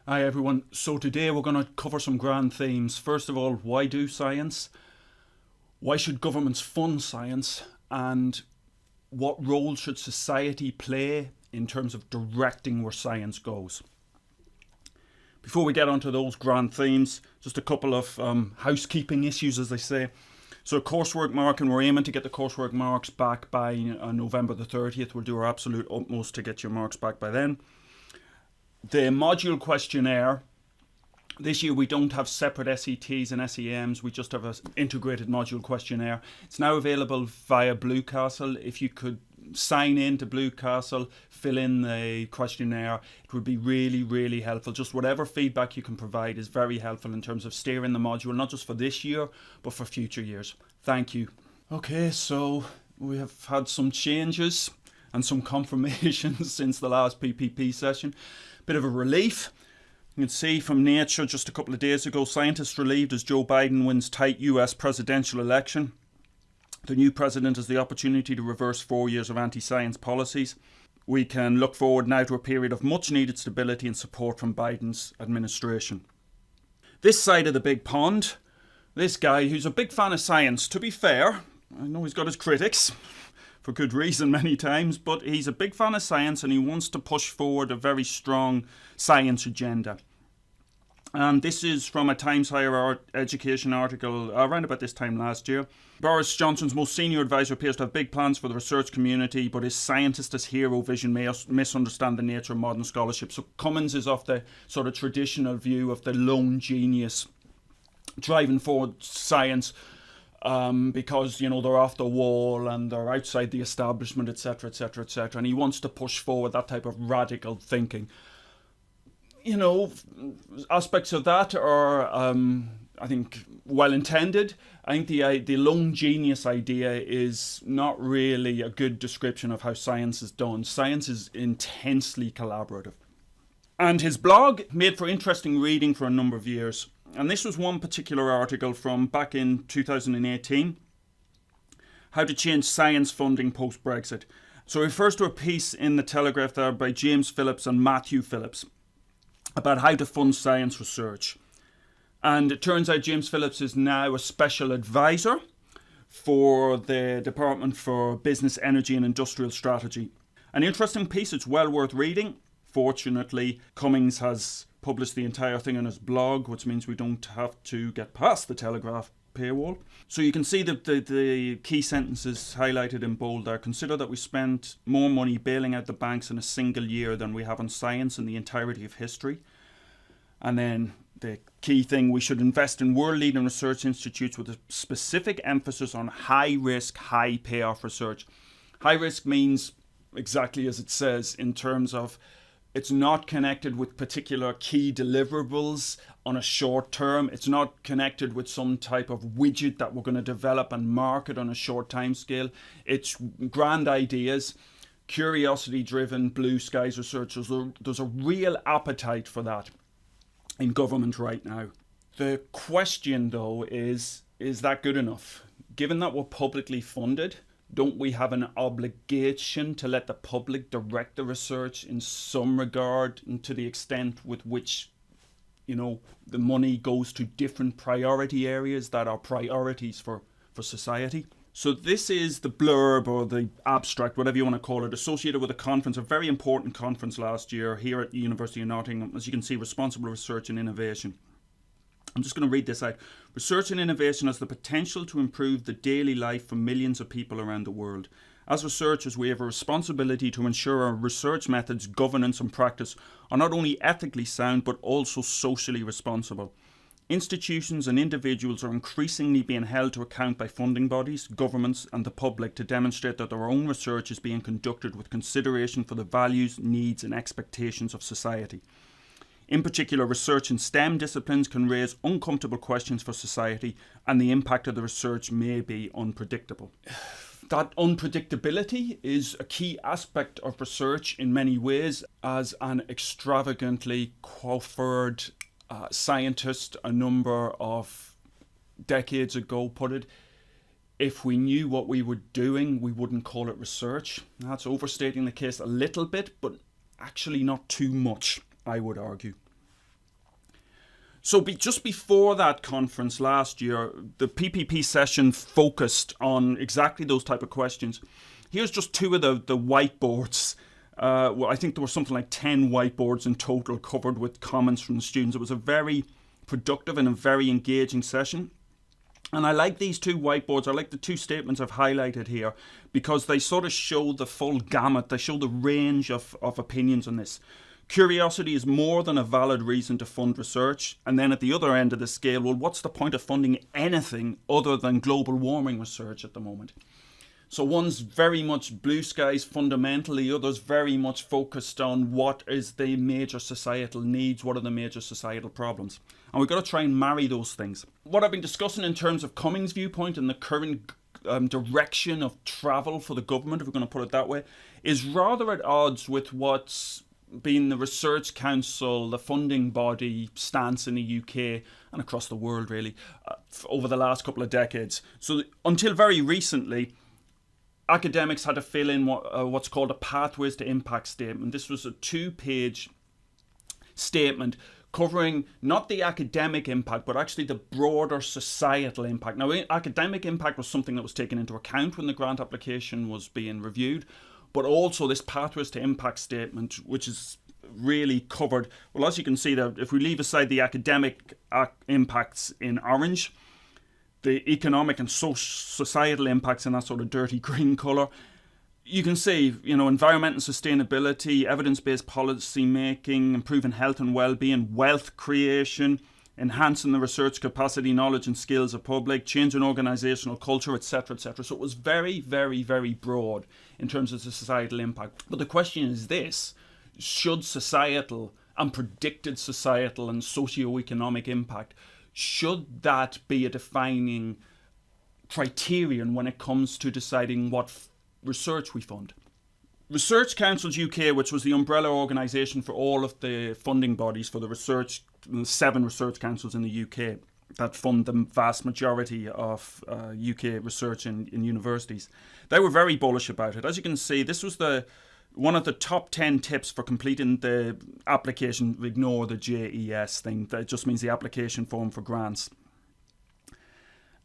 Hi everyone. So today we're going to cover some grand themes. First of all, why do science? Why should governments fund science? And what role should society play in terms of directing where science goes? Before we get onto those grand themes, just a couple of housekeeping issues, as they say. So coursework marking, we're aiming to get the coursework marks back by November the 30th. We'll do our absolute utmost to get your marks back by then. The module questionnaire, this year we don't have separate SETs and SEMs, we just have an integrated module questionnaire. It's now available via Bluecastle. If you could sign in to Bluecastle, fill in the questionnaire, it would be really, really helpful. Just whatever feedback you can provide is very helpful in terms of steering the module, not just for this year, but for future years. Thank you. Okay, so we have had some changes and some confirmations since the last PPP session. Bit of a relief. You can see from Nature just a couple of days ago, scientists relieved as Joe Biden wins tight US presidential election. The new president has the opportunity to reverse 4 years of anti-science policies. We can look forward now to a period of much needed stability and support from Biden's administration. This side of the big pond, this guy who's a big fan of science, to be fair, I know he's got his critics, for good reason many times, but he's a big fan of science and he wants to push forward a very strong science agenda. And this is from a Times Higher Education article around about this time last year. Boris Johnson's most senior advisor appears to have big plans for the research community, but his scientist as hero vision may misunderstand the nature of modern scholarship. So Cummins is off the sort of traditional view of the lone genius driving forward science, because, you know, they're off the wall and they're outside the establishment, etc., etc., etc. And he wants to push forward that type of radical thinking. You know, aspects of that are, I think, well intended. I think the lone genius idea is not really a good description of how science is done. Science is intensely collaborative. And his blog made for interesting reading for a number of years. And this was one particular article from back in 2018, How to Change Science Funding Post-Brexit. So it refers to a piece in the Telegraph there by James Phillips and Matthew Phillips about how to fund science research. And it turns out James Phillips is now a special advisor for the Department for Business, Energy and Industrial Strategy. An interesting piece, it's well worth reading. Fortunately, Cummins has published the entire thing on his blog, which means we don't have to get past the Telegraph paywall. So you can see the key sentences highlighted in bold there. Consider that we spent more money bailing out the banks in a single year than we have on science in the entirety of history. And then the key thing, we should invest in world-leading research institutes with a specific emphasis on high-risk, high-payoff research. High risk means exactly as it says, in terms of it's not connected with particular key deliverables on a short term. It's not connected with some type of widget that we're going to develop and market on a short time scale. It's grand ideas, curiosity-driven, blue skies research. There's a real appetite for that in government right now. The question, though, is that good enough? Given that we're publicly funded, don't we have an obligation to let the public direct the research in some regard, and to the extent with which, you know, the money goes to different priority areas that are priorities for society? So this is the blurb or the abstract, whatever you want to call it, associated with a conference, a very important conference last year here at the University of Nottingham. As you can see, Responsible Research and Innovation. I'm just going to read this out. Research and innovation has the potential to improve the daily life for millions of people around the world. As researchers, we have a responsibility to ensure our research methods, governance and practice are not only ethically sound, but also socially responsible. Institutions and individuals are increasingly being held to account by funding bodies, governments and the public to demonstrate that their own research is being conducted with consideration for the values, needs and expectations of society. In particular, research in STEM disciplines can raise uncomfortable questions for society, and the impact of the research may be unpredictable. That unpredictability is a key aspect of research in many ways. As an extravagantly coiffured scientist a number of decades ago put it, if we knew what we were doing, we wouldn't call it research. That's overstating the case a little bit, but actually not too much, I would argue. So just before that conference last year, the PPP session focused on exactly those type of questions. Here's just two of the whiteboards. Well, I think there were something like 10 whiteboards in total covered with comments from the students. It was a very productive and a very engaging session. And I like these two whiteboards. I like the two statements I've highlighted here because they sort of show the full gamut. They show the range of opinions on this. Curiosity is more than a valid reason to fund research. And then at the other end of the scale, well, what's the point of funding anything other than global warming research at the moment? So one's very much blue skies fundamentally, others very much focused on what is the major societal needs, what are the major societal problems. And we've got to try and marry those things. What I've been discussing in terms of Cummings' viewpoint and the current direction of travel for the government, if we're going to put it that way, is rather at odds with what's been the Research Council, the funding body stance in the UK and across the world really over the last couple of decades. So until very recently, academics had to fill in what's called a Pathways to Impact statement. This was a 2-page statement covering not the academic impact, but actually the broader societal impact. Now, academic impact was something that was taken into account when the grant application was being reviewed, but also this Pathways to Impact statement, which is really covered. Well, as you can see, that if we leave aside the academic impacts in orange, the economic and societal impacts in that sort of dirty green colour, you can see, environment and sustainability, evidence-based policy making, improving health and well-being, wealth creation, enhancing the research capacity, knowledge and skills of public, changing organisational culture, etc., etc. So it was very, very, very broad in terms of the societal impact. But the question is this: should societal and predicted societal and socio-economic impact, should that be a defining criterion when it comes to deciding what research we fund? Research Councils UK, which was the umbrella organisation for all of the funding bodies for the 7 research councils in the UK that fund the vast majority of UK research in universities, they were very bullish about it. As you can see, this was one of the top 10 tips for completing the application. Ignore the JES thing, that just means the application form for grants.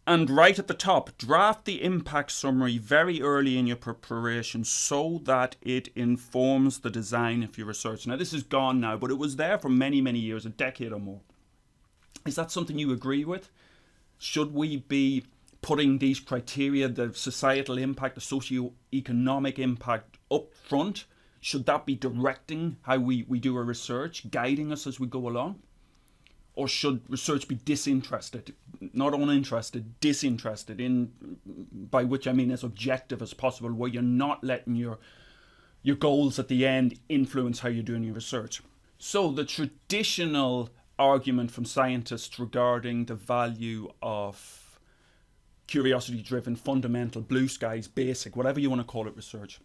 And right at the top, draft the impact summary very early in your preparation so that it informs the design of your research. Now, this is gone now, but it was there for many, many years, a decade or more. Is that something you agree with? Should we be putting these criteria, the societal impact, the socio-economic impact, up front? Should that be directing how we do our research, guiding us as we go along? Or should research be disinterested, not uninterested, disinterested, by which I mean as objective as possible, where you're not letting your goals at the end influence how you're doing your research? So the traditional argument from scientists regarding the value of curiosity-driven, fundamental, blue skies, basic, whatever you want to call it, research,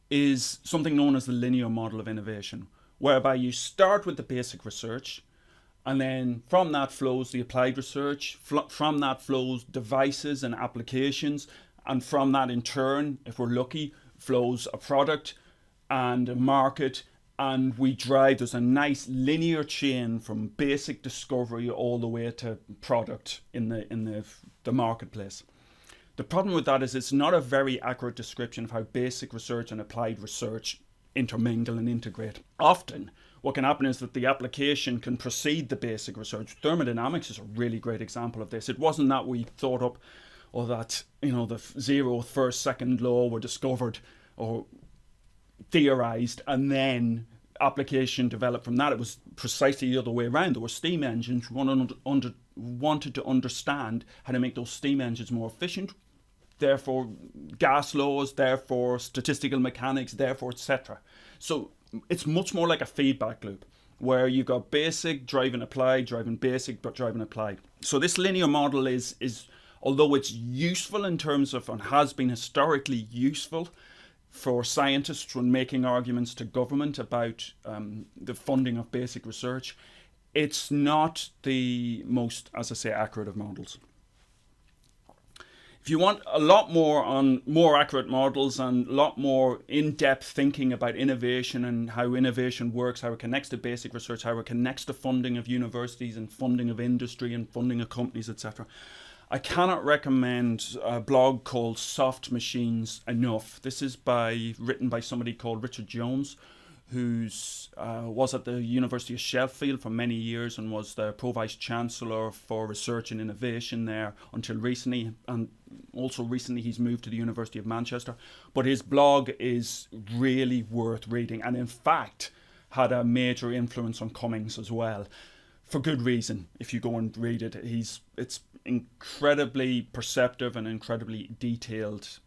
is something known as the linear model of innovation, whereby you start with the basic research, and then from that flows the applied research, from that flows devices and applications, and from that in turn, if we're lucky, flows a product and a market, and there's a nice linear chain from basic discovery all the way to product in the marketplace. The problem with that is it's not a very accurate description of how basic research and applied research intermingle and integrate. Often, what can happen is that the application can precede the basic research. Thermodynamics is a really great example of this. It wasn't that we thought up or that, the zero, first, second law were discovered or theorized and then application developed from that. It was precisely the other way around. There were steam engines who wanted to understand how to make those steam engines more efficient, therefore gas laws, therefore statistical mechanics, therefore etc. So it's much more like a feedback loop where you've got basic driving applied, driving basic but driving applied. So this linear model is although it's useful in terms of, and has been historically useful for scientists when making arguments to government about the funding of basic research, it's not the most, as I say, accurate of models. If you want a lot more on more accurate models and a lot more in-depth thinking about innovation and how innovation works, how it connects to basic research, how it connects to funding of universities and funding of industry and funding of companies, etc., I cannot recommend a blog called Soft Machines enough. This is written by somebody called Richard Jones, who was at the University of Sheffield for many years and was the Pro-Vice Chancellor for Research and Innovation there until recently, and also recently he's moved to the University of Manchester. But his blog is really worth reading, and in fact had a major influence on Cummings as well, for good reason. If you go and read it, it's incredibly perceptive and incredibly detailed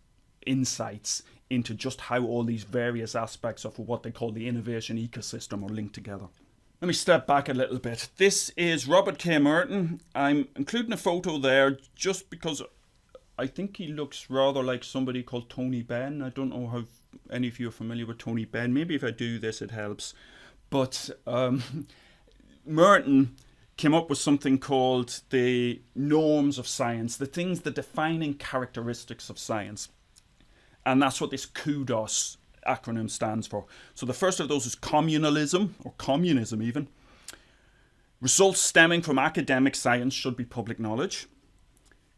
insights into just how all these various aspects of what they call the innovation ecosystem are linked together. Let me step back a little bit. This is Robert K. Merton. I'm including a photo there just because I think he looks rather like somebody called Tony Benn. I don't know how any of you are familiar with Tony Benn. Maybe if I do this it helps. But Merton came up with something called the norms of science, the defining characteristics of science. And that's what this KUDOS acronym stands for. So the first of those is communalism, or communism even. Results stemming from academic science should be public knowledge.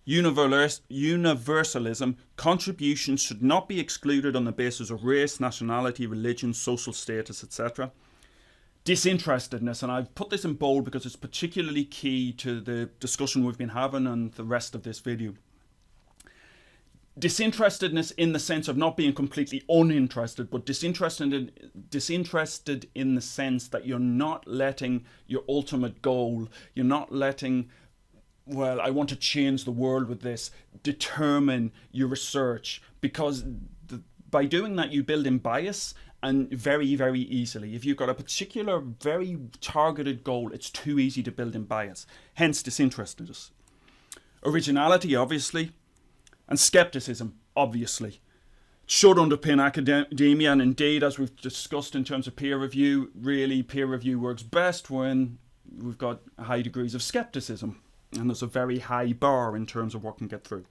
Universalism, contributions should not be excluded on the basis of race, nationality, religion, social status, etc. Disinterestedness, and I've put this in bold because it's particularly key to the discussion we've been having and the rest of this video. Disinterestedness in the sense of not being completely uninterested, but disinterested in the sense that you're not letting your ultimate goal, you're not letting, well, I want to change the world with this, determine your research, because by doing that you build in bias, and very, very easily. If you've got a particular, very targeted goal, it's too easy to build in bias, hence disinterestedness. Originality, obviously, and skepticism, obviously, should underpin academia, and indeed, as we've discussed in terms of peer review, really peer review works best when we've got high degrees of skepticism, and there's a very high bar in terms of what can get through.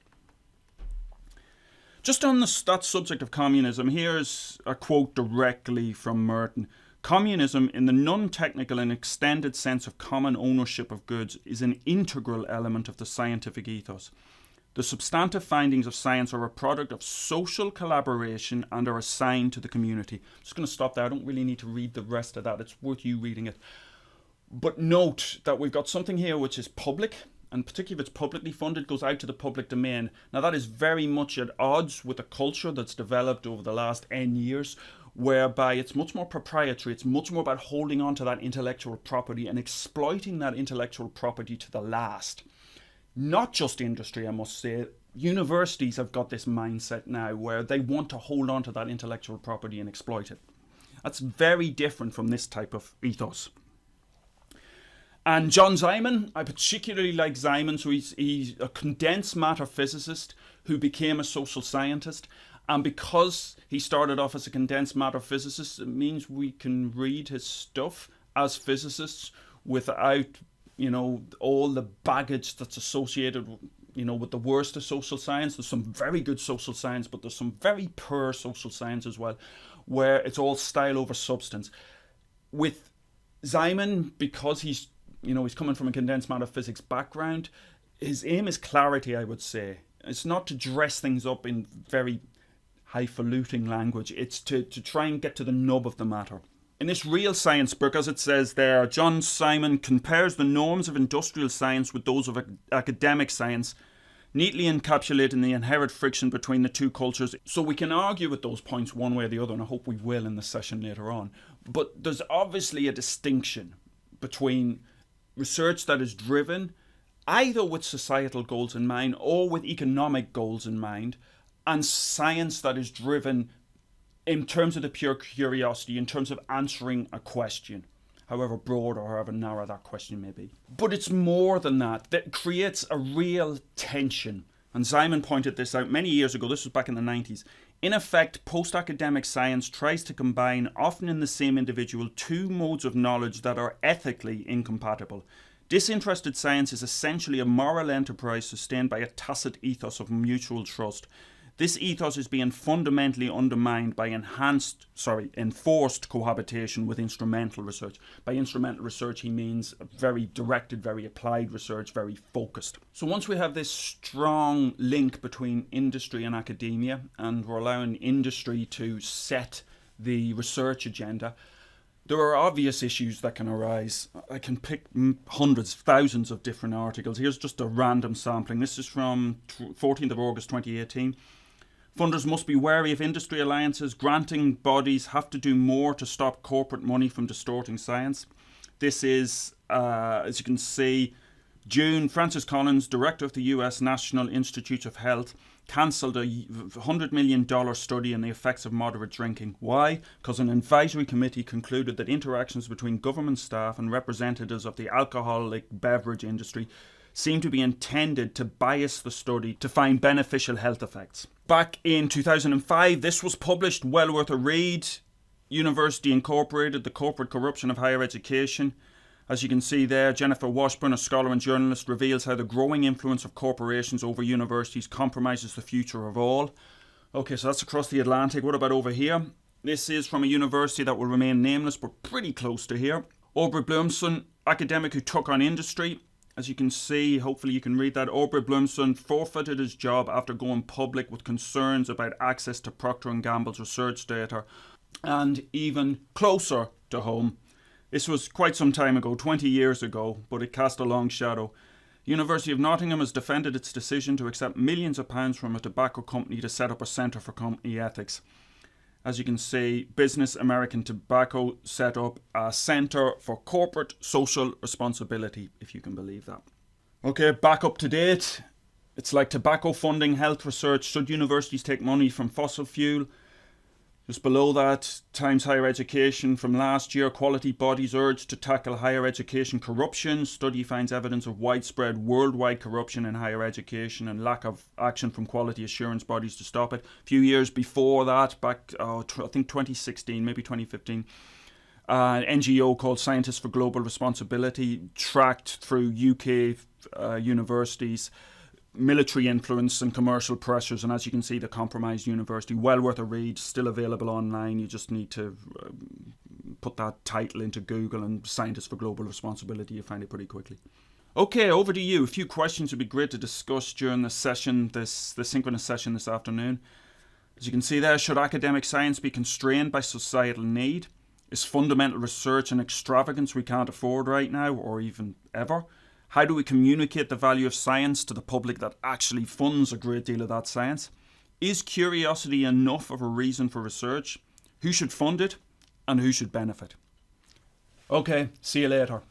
Just on that subject of communism, here's a quote directly from Merton. Communism, in the non-technical and extended sense of common ownership of goods, is an integral element of the scientific ethos. The substantive findings of science are a product of social collaboration and are assigned to the community. I'm just going to stop there. I don't really need to read the rest of that. It's worth you reading it. But note that we've got something here which is public, and particularly if it's publicly funded, goes out to the public domain. Now that is very much at odds with a culture that's developed over the last N years, whereby it's much more proprietary, it's much more about holding on to that intellectual property and exploiting that intellectual property to the last. Not just industry, I must say. Universities have got this mindset now where they want to hold on to that intellectual property and exploit it. That's very different from this type of ethos. And John Simon, I particularly like Simon, so he's a condensed matter physicist who became a social scientist. And because he started off as a condensed matter physicist, it means we can read his stuff as physicists without, all the baggage that's associated, with the worst of social science. There's some very good social science, but there's some very poor social science as well, where it's all style over substance. With Simon, because he's coming from a condensed matter physics background, his aim is clarity, I would say. It's not to dress things up in very highfalutin language. It's to try and get to the nub of the matter. In this real science book, as it says there, John Simon compares the norms of industrial science with those of academic science, neatly encapsulating the inherent friction between the two cultures. So we can argue with those points one way or the other, and I hope we will in the session later on. But there's obviously a distinction between research that is driven either with societal goals in mind or with economic goals in mind, and science that is driven in terms of the pure curiosity, in terms of answering a question, however broad or however narrow that question may be. But it's more than that. That creates a real tension. And Simon pointed this out many years ago. This was back in the 90s. In effect, post-academic science tries to combine, often in the same individual, two modes of knowledge that are ethically incompatible. Disinterested science is essentially a moral enterprise sustained by a tacit ethos of mutual trust. This ethos is being fundamentally undermined by enforced cohabitation with instrumental research. By instrumental research, he means very directed, very applied research, very focused. So once we have this strong link between industry and academia, and we're allowing industry to set the research agenda, there are obvious issues that can arise. I can pick hundreds, thousands of different articles. Here's just a random sampling. This is from 14th of August 2018. Funders must be wary of industry alliances. Granting bodies have to do more to stop corporate money from distorting science. This is, as you can see, June. Francis Collins, director of the US National Institutes of Health, cancelled a $100 million study on the effects of moderate drinking. Why? Because an advisory committee concluded that interactions between government staff and representatives of the alcoholic beverage industry seemed to be intended to bias the study to find beneficial health effects. Back in 2005, this was published, well worth a read. University Incorporated, The Corporate Corruption of Higher Education. As you can see there, Jennifer Washburn, a scholar and journalist, reveals how the growing influence of corporations over universities compromises the future of all. Okay, so that's across the Atlantic. What about over here? This is from a university that will remain nameless, but pretty close to here. Aubrey Blumson, academic who took on industry. As you can see, hopefully you can read that, Aubrey Blumson forfeited his job after going public with concerns about access to Procter & Gamble's research data. And even closer to home, this was quite some time ago, 20 years ago, but it cast a long shadow. University of Nottingham has defended its decision to accept millions of pounds from a tobacco company to set up a centre for company ethics. As you can see, Business American Tobacco set up a centre for corporate social responsibility, if you can believe that. Okay, back up to date. It's like tobacco funding health research. Should universities take money from fossil fuel? Just below that, Times Higher Education from last year, quality bodies urged to tackle higher education corruption. Study finds evidence of widespread worldwide corruption in higher education and lack of action from quality assurance bodies to stop it. A few years before that, back, I think 2016, maybe 2015, an NGO called Scientists for Global Responsibility tracked through UK universities military influence and commercial pressures, and as you can see, the compromised university, well worth a read, still available online. You just need to put that title into Google and Scientists for Global Responsibility, you find it pretty quickly. Okay, over to you. A few questions would be great to discuss during the session, the synchronous session this afternoon. As you can see there, should academic science be constrained by societal need? Is fundamental research an extravagance we can't afford right now, or even ever? How do we communicate the value of science to the public that actually funds a great deal of that science? Is curiosity enough of a reason for research? Who should fund it? And who should benefit? Okay, see you later.